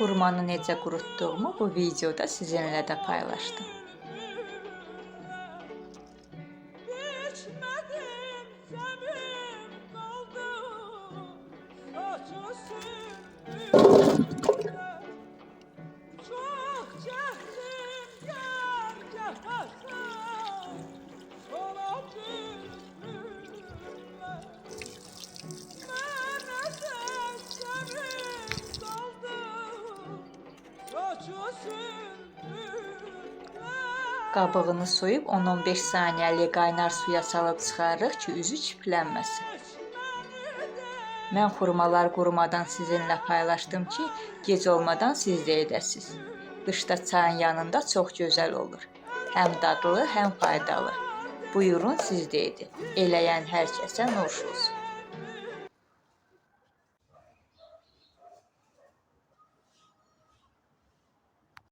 Xurmanı necə qurutduğumu bu videoda sizinlə də paylaşdım. Qabığını soyub 10-15 saniyəlik qaynar suya salıb çıxarırıq ki, üzü çirklənməsin. Mən xurmalar qurumadan sizinlə paylaşdım ki, gec olmadan siz də edəsiniz. Qışda çayın yanında çox gözəl olur. Həm dadlı, həm faydalı. Buyurun siz də edin. Eləyən hər kəsə nuş olsun.